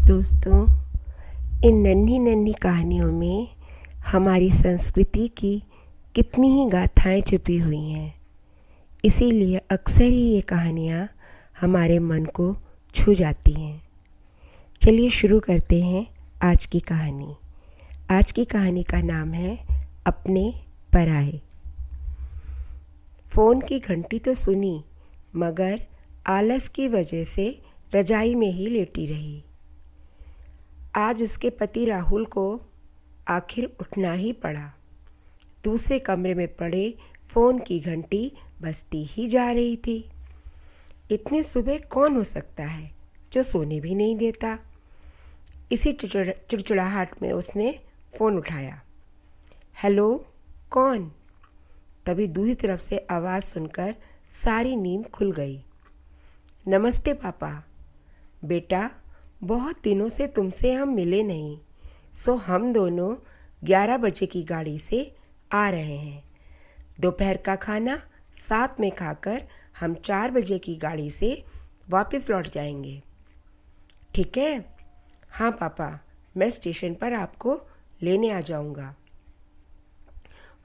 दोस्तों, इन नन्ही नन्ही कहानियों में हमारी संस्कृति की कितनी ही गाथाएं छुपी हुई हैं। इसीलिए अक्सर ही ये कहानियाँ हमारे मन को छू जाती हैं। चलिए शुरू करते हैं आज की कहानी। आज की कहानी का नाम है अपने पराए। फ़ोन की घंटी तो सुनी, मगर आलस की वजह से रजाई में ही लेटी रही। आज उसके पति राहुल को आखिर उठना ही पड़ा। दूसरे कमरे में पड़े फ़ोन की घंटी बजती ही जा रही थी। इतनी सुबह कौन हो सकता है जो सोने भी नहीं देता। इसी चिड़चिड़ाहट में उसने फ़ोन उठाया। हेलो, कौन? तभी दूसरी तरफ से आवाज़ सुनकर सारी नींद खुल गई। नमस्ते पापा। बेटा, बहुत दिनों से तुमसे हम मिले नहीं, सो हम दोनों 11 बजे की गाड़ी से आ रहे हैं। दोपहर का खाना साथ में खाकर हम 4 बजे की गाड़ी से वापस लौट जाएंगे। ठीक है? हाँ पापा, मैं स्टेशन पर आपको लेने आ जाऊंगा।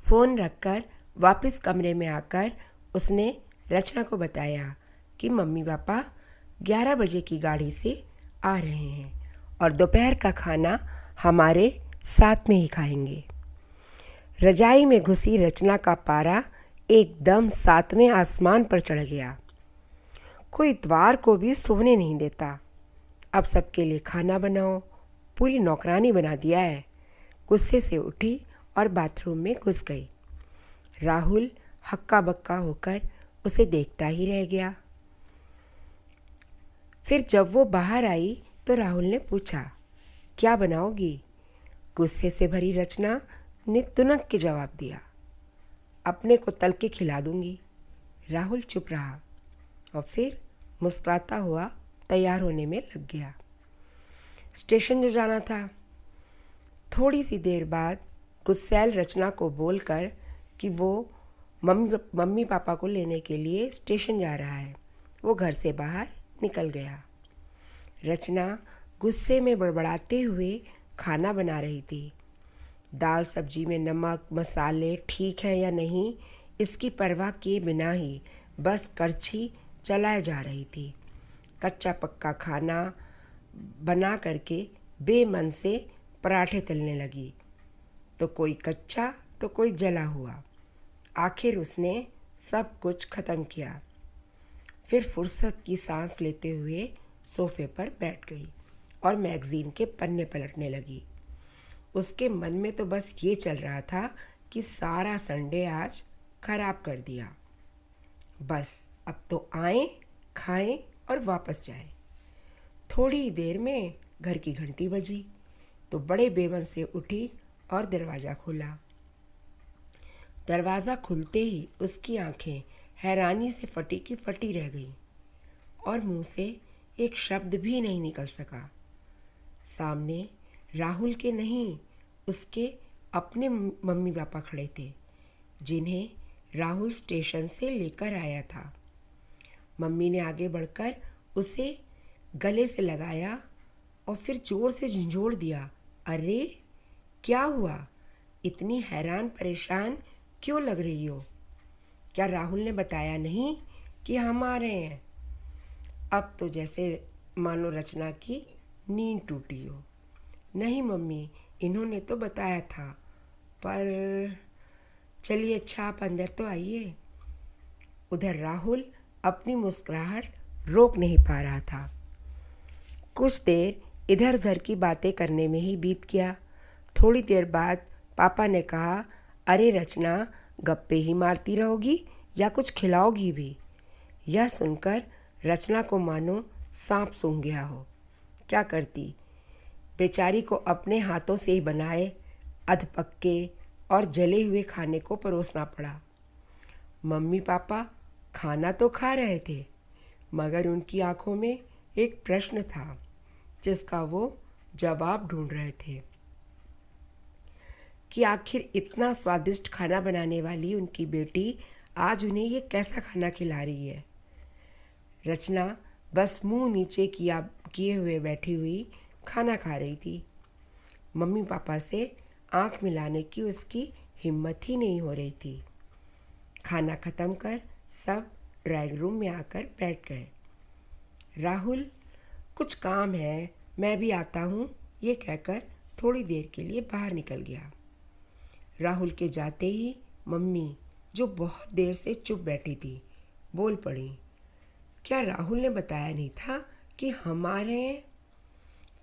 फ़ोन रखकर वापस कमरे में आकर उसने रचना को बताया कि मम्मी पापा 11 बजे की गाड़ी से आ रहे हैं और दोपहर का खाना हमारे साथ में ही खाएंगे। रजाई में घुसी रचना का पारा एकदम 7वें आसमान पर चढ़ गया। कोई इतवार को भी सोने नहीं देता। अब सबके लिए खाना बनाओ, पूरी नौकरानी बना दिया है। गुस्से से उठी और बाथरूम में घुस गई। राहुल हक्का बक्का होकर उसे देखता ही रह गया। फिर जब वो बाहर आई तो राहुल ने पूछा, क्या बनाओगी? गुस्से से भरी रचना ने तुनक के जवाब दिया, अपने को तल के खिला दूंगी। राहुल चुप रहा और फिर मुस्कुराता हुआ तैयार होने में लग गया। स्टेशन जो जाना था। थोड़ी सी देर बाद गुस्सैल रचना को बोलकर कि वो मम्मी पापा को लेने के लिए स्टेशन जा रहा है, वो घर से बाहर निकल गया। रचना गुस्से में बड़बड़ाते हुए खाना बना रही थी। दाल सब्जी में नमक मसाले ठीक है या नहीं, इसकी परवाह किए बिना ही बस करछी चलाए जा रही थी। कच्चा पक्का खाना बना करके बेमन से पराठे तलने लगी, तो कोई कच्चा तो कोई जला हुआ। आखिर उसने सब कुछ ख़त्म किया। फिर फुर्सत की सांस लेते हुए सोफे पर बैठ गई और मैगज़ीन के पन्ने पलटने लगी। उसके मन में तो बस ये चल रहा था कि सारा संडे आज खराब कर दिया। बस अब तो आएं, खाएं और वापस जाएं। थोड़ी ही देर में घर की घंटी बजी तो बड़े बेमन से उठी और दरवाज़ा खोला। दरवाज़ा खुलते ही उसकी आंखें हैरानी से फटी की फटी रह गईं और मुंह से एक शब्द भी नहीं निकल सका। सामने राहुल के नहीं, उसके अपने मम्मी पापा खड़े थे, जिन्हें राहुल स्टेशन से लेकर आया था। मम्मी ने आगे बढ़कर उसे गले से लगाया और फिर ज़ोर से झंझोड़ दिया। अरे क्या हुआ? इतनी हैरान परेशान क्यों लग रही हो? क्या राहुल ने बताया नहीं कि हम आ रहे हैं? अब तो जैसे मानो रचना की नींद टूटी हो। नहीं मम्मी, इन्होंने तो बताया था, पर चलिए अच्छा आप अंदर तो आइए। उधर राहुल अपनी मुस्कुराहट रोक नहीं पा रहा था। कुछ देर इधर उधर की बातें करने में ही बीत गया। थोड़ी देर बाद पापा ने कहा, अरे रचना, गप्पे ही मारती रहोगी या कुछ खिलाओगी भी? यह सुनकर रचना को मानो सांप सूंघ गया हो। क्या करती? बेचारी को अपने हाथों से ही बनाए अधपक्के और जले हुए खाने को परोसना पड़ा। मम्मी पापा खाना तो खा रहे थे, मगर उनकी आंखों में एक प्रश्न था जिसका वो जवाब ढूंढ रहे थे कि आखिर इतना स्वादिष्ट खाना बनाने वाली उनकी बेटी आज उन्हें ये कैसा खाना खिला रही है। रचना बस मुंह नीचे किए हुए बैठी हुई खाना खा रही थी। मम्मी पापा से आंख मिलाने की उसकी हिम्मत ही नहीं हो रही थी। खाना ख़त्म कर सब ड्राइंग रूम में आकर बैठ गए। राहुल, कुछ काम है, मैं भी आता हूँ, ये कहकर थोड़ी देर के लिए बाहर निकल गया। राहुल के जाते ही मम्मी, जो बहुत देर से चुप बैठी थी, बोल पड़ी, क्या राहुल ने बताया नहीं था कि हम आ रहे हैं?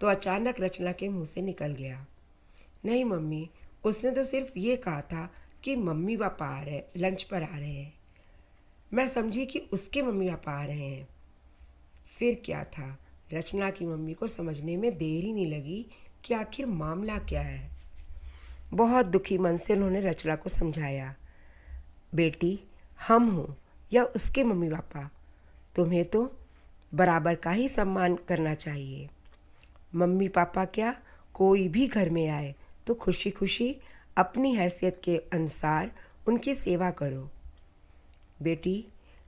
तो अचानक रचना के मुंह से निकल गया, नहीं मम्मी, उसने तो सिर्फ ये कहा था कि मम्मी पापा आ रहे, लंच पर आ रहे हैं। मैं समझी कि उसके मम्मी पापा आ रहे हैं। फिर क्या था, रचना की मम्मी को समझने में देर ही नहीं लगी कि आखिर मामला क्या है। बहुत दुखी मन से उन्होंने रचना को समझाया, बेटी, हम हों या उसके मम्मी पापा, तुम्हें तो बराबर का ही सम्मान करना चाहिए। मम्मी पापा क्या, कोई भी घर में आए तो खुशी खुशी अपनी हैसियत के अनुसार उनकी सेवा करो। बेटी,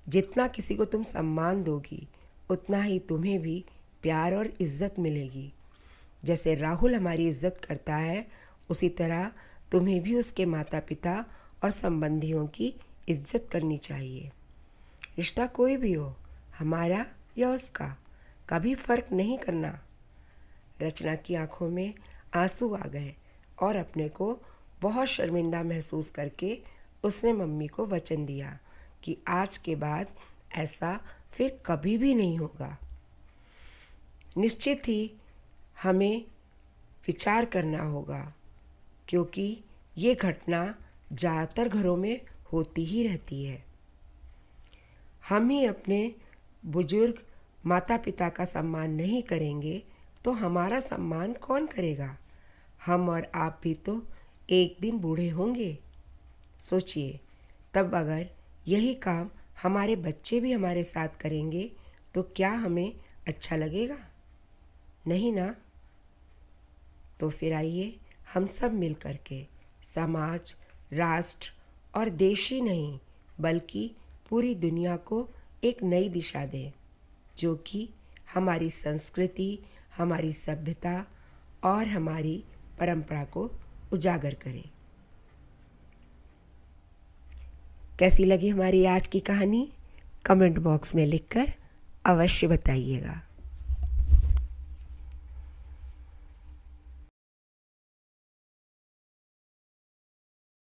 जितना किसी को तुम सम्मान दोगी उतना ही तुम्हें भी प्यार और इज्जत मिलेगी। जैसे राहुल हमारी इज्जत करता है, उसी तरह तुम्हें भी उसके माता पिता और संबंधियों की इज्जत करनी चाहिए। रिश्ता कोई भी हो, हमारा या उसका, कभी फर्क नहीं करना। रचना की आंखों में आंसू आ गए और अपने को बहुत शर्मिंदा महसूस करके उसने मम्मी को वचन दिया कि आज के बाद ऐसा फिर कभी भी नहीं होगा। निश्चित ही हमें विचार करना होगा, क्योंकि ये घटना ज़्यादातर घरों में होती ही रहती है। हम ही अपने बुजुर्ग माता पिता का सम्मान नहीं करेंगे तो हमारा सम्मान कौन करेगा? हम और आप भी तो एक दिन बूढ़े होंगे। सोचिए, तब अगर यही काम हमारे बच्चे भी हमारे साथ करेंगे तो क्या हमें अच्छा लगेगा? नहीं ना। तो फिर आइए हम सब मिल कर के समाज, राष्ट्र और देश ही नहीं बल्कि पूरी दुनिया को एक नई दिशा दें, जो कि हमारी संस्कृति, हमारी सभ्यता और हमारी परंपरा को उजागर करे। कैसी लगी हमारी आज की कहानी? कमेंट बॉक्स में लिखकर अवश्य बताइएगा।